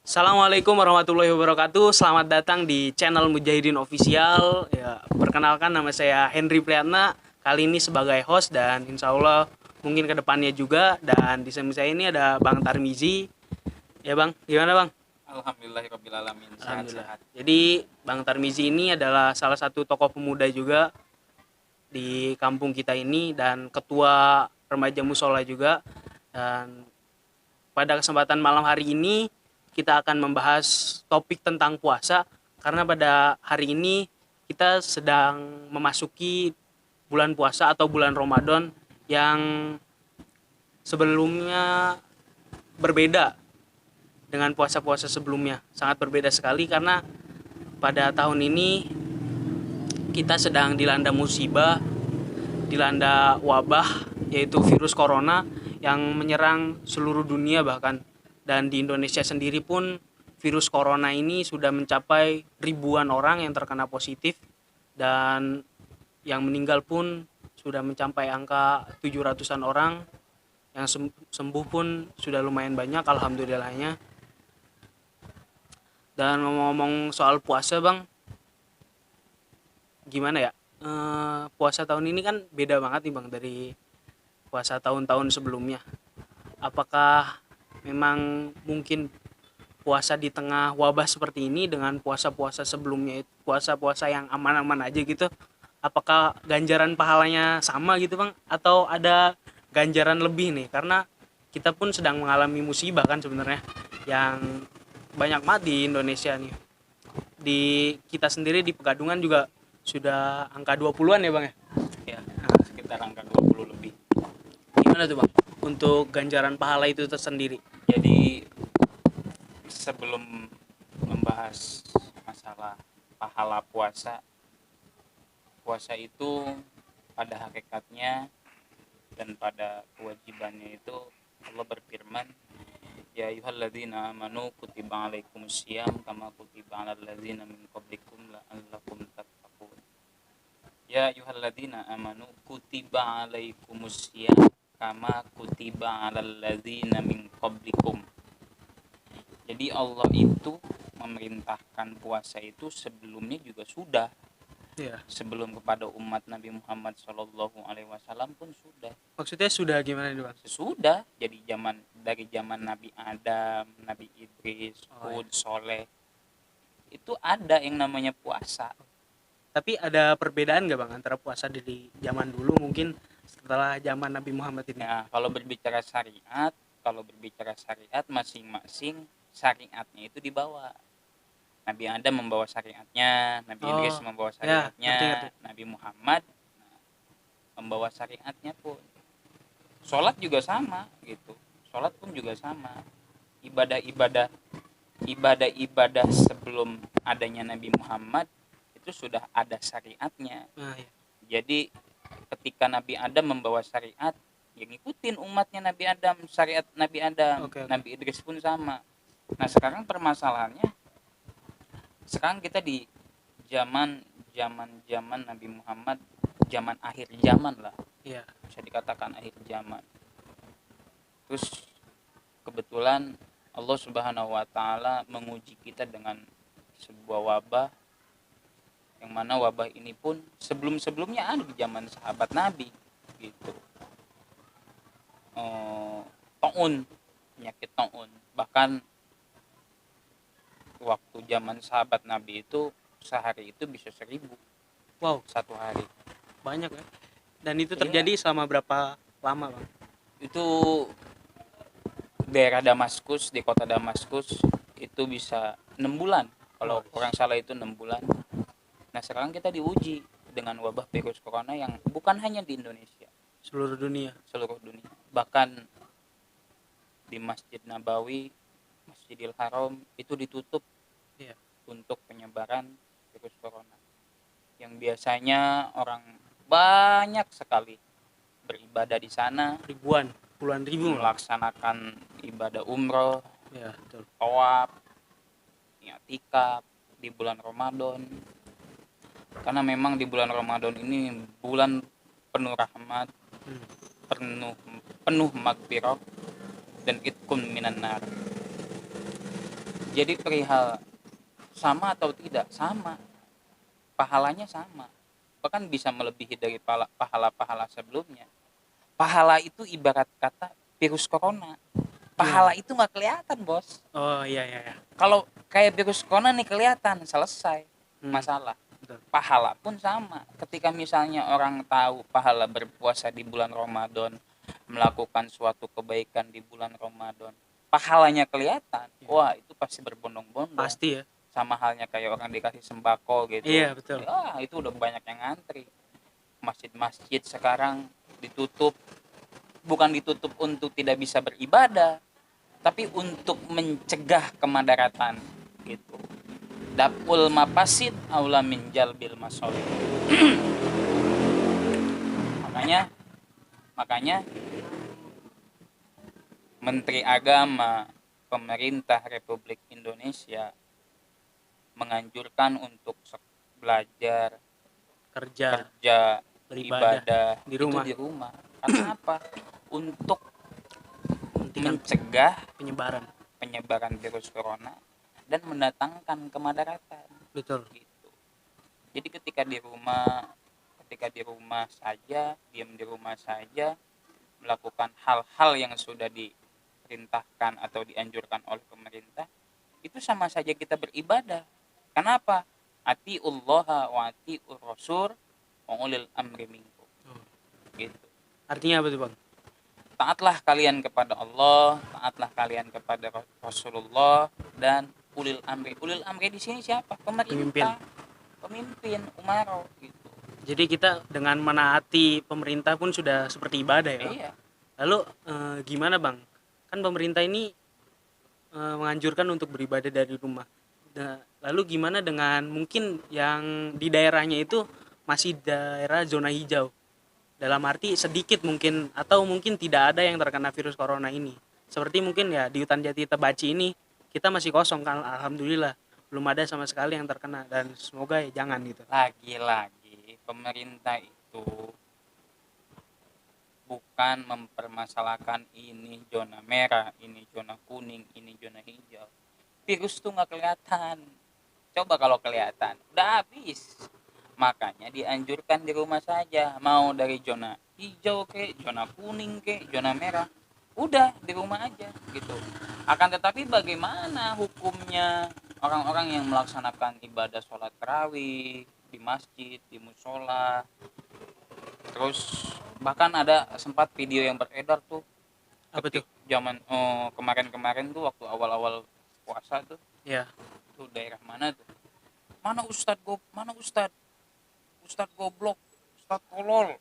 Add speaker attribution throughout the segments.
Speaker 1: Assalamualaikum warahmatullahi wabarakatuh. Selamat datang di channel Mujahidin Official. Ya, perkenalkan nama saya Henry Priyatna. Kali ini sebagai host dan insya Allah mungkin kedepannya juga. Dan di samping saya ini ada Bang Tarmizi. Ya Bang, gimana Bang?
Speaker 2: Alhamdulillahirrabbilalamin,
Speaker 1: Alhamdulillah.
Speaker 2: sehat-sehat.
Speaker 1: Jadi Bang Tarmizi ini adalah salah satu tokoh pemuda juga di kampung kita ini dan ketua remaja musola juga. Dan pada kesempatan malam hari ini kita akan membahas topik tentang puasa karena pada hari ini kita sedang memasuki bulan puasa atau bulan Ramadan yang sebelumnya berbeda dengan puasa-puasa sebelumnya. Sangat berbeda sekali karena pada tahun ini kita sedang dilanda musibah, dilanda wabah yaitu virus corona yang menyerang seluruh dunia bahkan. Dan di Indonesia sendiri pun virus corona ini sudah mencapai ribuan orang yang terkena positif dan yang meninggal pun sudah mencapai angka 700-an orang, yang sembuh pun sudah lumayan banyak alhamdulillahnya. Dan ngomong-ngomong soal puasa Bang, gimana ya? Puasa tahun ini kan beda banget nih Bang dari puasa tahun-tahun sebelumnya. Apakah memang mungkin puasa di tengah wabah seperti ini dengan puasa-puasa sebelumnya, puasa-puasa yang aman-aman aja gitu, apakah ganjaran pahalanya sama gitu Bang atau ada ganjaran lebih nih karena kita pun sedang mengalami musibah kan sebenarnya yang banyak mati di Indonesia nih. Di kita sendiri di Pegadungan juga sudah angka 20-an ya Bang ya.
Speaker 2: Ya,
Speaker 1: Nah,
Speaker 2: sekitar angka 20 lebih.
Speaker 1: gimana tuh Bang untuk ganjaran pahala itu tersendiri?
Speaker 2: Jadi sebelum membahas masalah pahala puasa, puasa itu pada hakikatnya dan pada kewajibannya itu Allah berfirman, ya ayyuhalladzina amanu kutiba alaikumusiyam kama kutiba alal ladzina min qablikum la'allakum tattaqun. Ya ayyuhalladzina amanu kutiba alaikumusiyam kama kutiba alal ladzina min qablikum. Jadi Allah itu memerintahkan puasa itu sebelumnya juga sudah,
Speaker 1: Iya.
Speaker 2: sebelum kepada umat Nabi Muhammad Shallallahu Alaihi Wasallam pun sudah.
Speaker 1: Maksudnya sudah gimana nih Bang?
Speaker 2: Sesudah, jadi dari zaman Nabi Adam, Nabi Idris,
Speaker 1: Oh ya.
Speaker 2: Hud, Soleh, itu ada yang namanya puasa.
Speaker 1: Tapi ada perbedaan nggak Bang antara puasa di zaman dulu mungkin setelah zaman Nabi Muhammad ini?
Speaker 2: Nah, kalau berbicara syariat masing-masing syariatnya itu dibawa. Nabi Adam membawa syariatnya, Nabi Idris
Speaker 1: Oh,
Speaker 2: membawa
Speaker 1: ya, ngerti ngerti.
Speaker 2: syariatnya, Nabi Muhammad membawa syariatnya pun. Sholat juga sama gitu. Sholat pun juga sama. Ibadah-ibadah ibadah-ibadah sebelum adanya Nabi Muhammad itu sudah ada syariatnya.
Speaker 1: Nah, ya.
Speaker 2: Jadi ketika Nabi Adam membawa syariat, yang ngikutin umatnya Nabi Adam, syariat Nabi Adam.
Speaker 1: Oke, oke.
Speaker 2: Nabi Idris pun sama. Nah, sekarang permasalahannya, sekarang kita di zaman zaman Nabi Muhammad, zaman akhir zaman lah,
Speaker 1: Iya.
Speaker 2: bisa dikatakan akhir zaman. Terus kebetulan Allah Subhanahu wa taala menguji kita dengan sebuah wabah, yang mana wabah ini pun sebelum-sebelumnya ada di zaman sahabat Nabi gitu. Taun, penyakit taun. Bahkan waktu zaman sahabat Nabi itu sehari itu bisa 1.000
Speaker 1: Wow,
Speaker 2: satu hari.
Speaker 1: banyak ya. Dan itu
Speaker 2: Iya.
Speaker 1: terjadi selama berapa lama Bang?
Speaker 2: Itu daerah Damaskus, di kota Damaskus itu bisa 6 bulan. Kalau orang salah itu 6 bulan. Nah, sekarang kita diuji dengan wabah virus corona yang bukan hanya di Indonesia,
Speaker 1: Seluruh dunia.
Speaker 2: seluruh dunia. Bahkan di Masjid Nabawi, Masjidil Haram itu ditutup,
Speaker 1: Iya.
Speaker 2: untuk penyebaran virus corona. Yang biasanya orang banyak sekali beribadah di sana,
Speaker 1: Ribuan, puluhan ribu malah.
Speaker 2: melaksanakan ibadah umroh,
Speaker 1: Ya, betul.
Speaker 2: tawaf, i'tikaf di bulan Ramadan. Karena memang di bulan Ramadan ini bulan penuh rahmat,
Speaker 1: Hmm.
Speaker 2: penuh penuh magfirah dan itqun minan nar. Jadi perihal sama atau tidak, sama, pahalanya sama, bahkan bisa melebihi dari pahala-pahala sebelumnya. Pahala itu ibarat kata virus corona, pahala
Speaker 1: Gimana?
Speaker 2: itu nggak kelihatan bos.
Speaker 1: Oh iya iya iya.
Speaker 2: Kalau kayak virus corona nih kelihatan, selesai
Speaker 1: Hmm,
Speaker 2: masalah.
Speaker 1: betul.
Speaker 2: Pahala pun sama, ketika misalnya orang tahu pahala berpuasa di bulan Ramadan, melakukan suatu kebaikan di bulan Ramadan, pahalanya kelihatan,
Speaker 1: Iya.
Speaker 2: wah itu pasti berbondong-bondong.
Speaker 1: Pasti ya.
Speaker 2: Sama halnya kayak orang dikasih sembako gitu,
Speaker 1: Iya betul.
Speaker 2: ya itu udah banyak yang ngantri. Masjid-masjid sekarang ditutup, bukan ditutup untuk tidak bisa beribadah, tapi untuk mencegah kemadaratan gitu. Dapul mafasid aula min jalbil masolih. Makanya makanya Menteri Agama pemerintah Republik Indonesia menganjurkan untuk belajar,
Speaker 1: Kerja,
Speaker 2: kerja,
Speaker 1: beribadah
Speaker 2: ibadah
Speaker 1: di
Speaker 2: itu
Speaker 1: rumah.
Speaker 2: di rumah. Karena apa? Untuk
Speaker 1: Hentikan
Speaker 2: mencegah
Speaker 1: penyebaran.
Speaker 2: penyebaran virus corona dan mendatangkan kemadaratan
Speaker 1: Betul.
Speaker 2: gitu. Jadi ketika di rumah saja, diam di rumah saja, melakukan hal-hal yang sudah diperintahkan atau dianjurkan oleh pemerintah, itu sama saja kita beribadah. Kenapa? Atiullaha wa atiur rasul wa ulil amri minkum. Gitu.
Speaker 1: Artinya apa tuh bang?
Speaker 2: Taatlah kalian kepada Allah, taatlah kalian kepada Rasulullah dan ulil amri. Ulil amri di sini siapa?
Speaker 1: Pemimpin.
Speaker 2: Pemimpin umaro gitu.
Speaker 1: Jadi kita dengan menaati pemerintah pun sudah seperti ibadah ya.
Speaker 2: Iya.
Speaker 1: Lalu gimana bang? Kan pemerintah ini menganjurkan untuk beribadah dari rumah. Lalu gimana dengan mungkin yang di daerahnya itu masih daerah zona hijau? Dalam arti sedikit mungkin atau mungkin tidak ada yang terkena virus corona ini. Seperti mungkin ya di hutan jati Tebaci ini kita masih kosong kan, alhamdulillah belum ada sama sekali yang terkena dan semoga ya jangan gitu.
Speaker 2: Lagi-lagi pemerintah itu bukan mempermasalahkan ini zona merah, ini zona kuning, ini zona hijau. Virus tuh nggak kelihatan. Coba kalau kelihatan, udah habis. Makanya dianjurkan di rumah saja. Mau dari zona hijau ke, zona kuning ke, zona merah, udah di rumah aja gitu. Akan tetapi bagaimana hukumnya orang-orang yang melaksanakan ibadah sholat tarawih di masjid, di musola, terus bahkan ada sempat video yang beredar tuh
Speaker 1: Apa tuh?
Speaker 2: ketik zaman kemarin-kemarin tuh waktu awal-awal puasa tuh,
Speaker 1: Ya,
Speaker 2: tuh daerah mana tuh, mana ustadz goblok, ustadz tolol,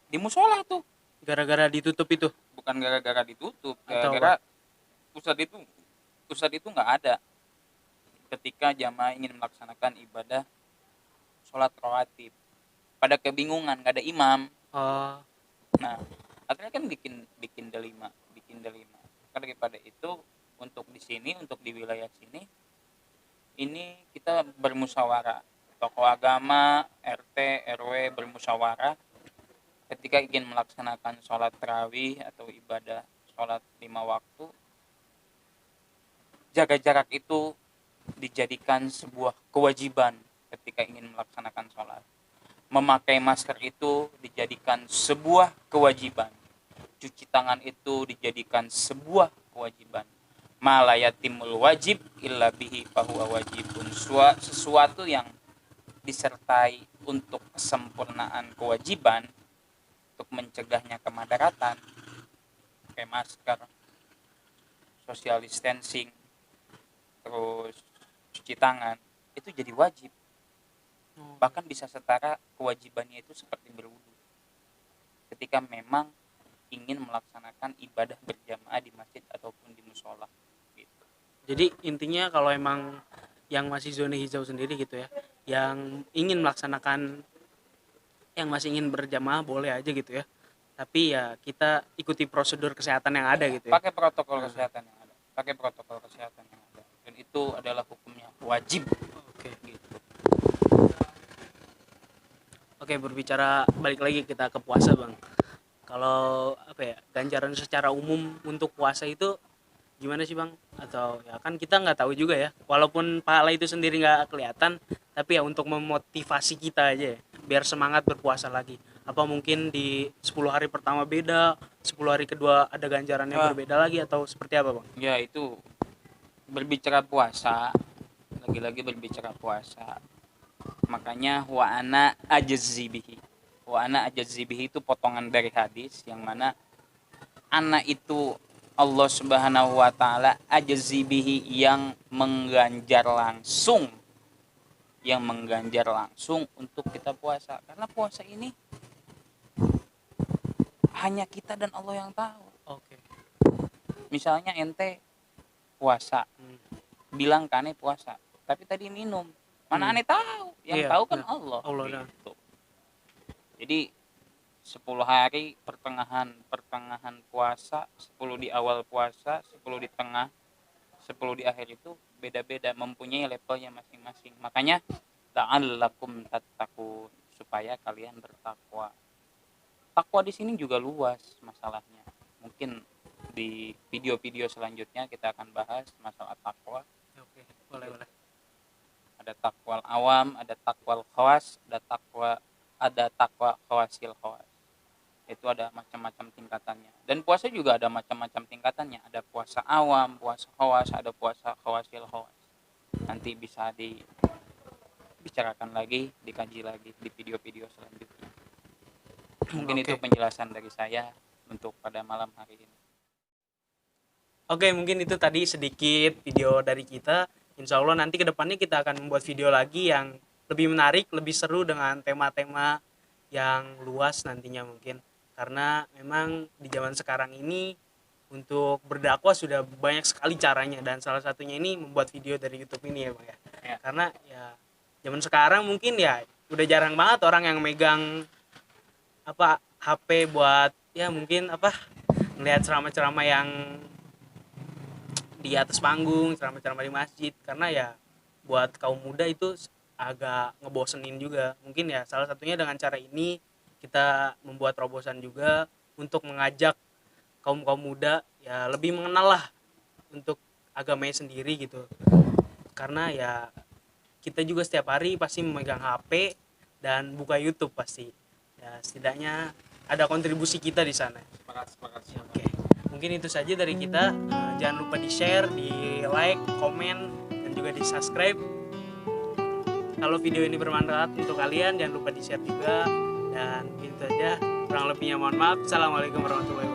Speaker 2: di musola tuh.
Speaker 1: gara-gara ditutup itu
Speaker 2: Bukan gara-gara ditutup,
Speaker 1: atau
Speaker 2: gara-gara
Speaker 1: apa?
Speaker 2: ustadz itu nggak ada ketika jamaah ingin melaksanakan ibadah sholat rawatib, pada kebingungan nggak ada imam.
Speaker 1: Oh,
Speaker 2: Nah akhirnya kan bikin delima. Karena daripada itu, untuk di sini, untuk di wilayah sini ini kita bermusyawarah, tokoh agama, RT RW bermusyawarah ketika ingin melaksanakan sholat tarawih atau ibadah sholat 5 waktu. Jaga jarak itu dijadikan sebuah kewajiban ketika ingin melaksanakan sholat. Memakai masker itu dijadikan sebuah kewajiban. Cuci tangan itu dijadikan sebuah kewajiban. Malayatimul wajib illa bihi fahuwa wajibun. Sesuatu yang disertai untuk kesempurnaan kewajiban, untuk mencegahnya kemadaratan, pakai masker, social distancing, terus cuci tangan, itu jadi wajib. Bahkan bisa setara kewajibannya itu seperti berwudu ketika memang ingin melaksanakan ibadah berjamaah di masjid ataupun di musola gitu.
Speaker 1: jadi intinya kalau emang yang masih zona hijau sendiri gitu ya, yang ingin melaksanakan, yang masih ingin berjamaah boleh aja gitu ya, tapi ya kita ikuti prosedur kesehatan yang ada gitu ya.
Speaker 2: Pakai protokol
Speaker 1: Nah,
Speaker 2: kesehatan yang ada, dan itu adalah hukumnya wajib
Speaker 1: oke.
Speaker 2: gitu.
Speaker 1: Oke, berbicara balik lagi kita ke puasa bang. Kalau apa ya, ganjaran secara umum untuk puasa itu gimana sih bang? atau ya kan kita nggak tahu juga ya, walaupun pahala itu sendiri nggak kelihatan, tapi ya untuk memotivasi kita aja ya, biar semangat berpuasa lagi. Apa mungkin di 10 hari pertama beda, 10 hari kedua ada ganjaran yang
Speaker 2: Wah,
Speaker 1: berbeda lagi, atau seperti apa bang?
Speaker 2: ya itu berbicara puasa, lagi-lagi berbicara puasa. Makanya wa ana ajazzi bihi. Wa ana ajazzi bihi itu potongan dari hadis yang mana anak itu Allah Subhanahu wa taala ajazzi bihi yang mengganjar langsung, untuk kita puasa. Karena puasa ini hanya kita dan Allah yang tahu.
Speaker 1: Oke.
Speaker 2: Misalnya ente puasa,
Speaker 1: Hmm.
Speaker 2: bilang kane puasa, tapi tadi minum. Mana aneh tahu? Yang
Speaker 1: Iya,
Speaker 2: tahu kan
Speaker 1: iya.
Speaker 2: Allah.
Speaker 1: Allah dah.
Speaker 2: Gitu. Jadi 10 hari pertengahan puasa, 10 di awal puasa, 10 di tengah, 10 di akhir itu beda-beda, mempunyai levelnya masing-masing. Makanya la'allakum tattaqun, supaya kalian bertakwa. Takwa di sini juga luas masalahnya. Mungkin di video-video selanjutnya kita akan bahas masalah takwa.
Speaker 1: Oke, boleh.
Speaker 2: Ada takwal awam, ada takwal khawas, ada takwa khawasil khawas. Itu ada macam-macam tingkatannya. Dan puasa juga ada macam-macam tingkatannya. Ada puasa awam, puasa khawas, ada puasa khawasil khawas. Nanti bisa dibicarakan lagi, dikaji lagi di video-video selanjutnya. Mungkin
Speaker 1: Oke.
Speaker 2: itu penjelasan dari saya untuk pada malam hari ini.
Speaker 1: Oke, mungkin itu tadi sedikit video dari kita. Insya Allah nanti kedepannya kita akan membuat video lagi yang lebih menarik, lebih seru dengan tema-tema yang luas nantinya mungkin. Karena memang di zaman sekarang ini untuk berdakwah sudah banyak sekali caranya, dan salah satunya ini membuat video dari YouTube ini ya Bang ya.
Speaker 2: Ya.
Speaker 1: Karena ya zaman sekarang mungkin ya udah jarang banget orang yang megang apa HP buat ya mungkin apa melihat ceramah-ceramah yang di atas panggung, ceramah-ceramah di masjid, karena ya buat kaum muda itu agak ngebosenin juga. Mungkin ya salah satunya dengan cara ini kita membuat terobosan juga untuk mengajak kaum muda ya lebih mengenal lah untuk agamanya sendiri gitu. Karena ya kita juga setiap hari pasti memegang HP dan buka YouTube pasti. Ya setidaknya ada kontribusi kita di sana.
Speaker 2: Sepakat.
Speaker 1: Oke, mungkin itu saja dari kita. Jangan lupa di-share, di-like, komen, dan juga di-subscribe. Kalau video ini bermanfaat untuk kalian, jangan lupa di-share juga. Dan itu saja, kurang lebihnya mohon maaf. Assalamualaikum warahmatullahi wabarakatuh.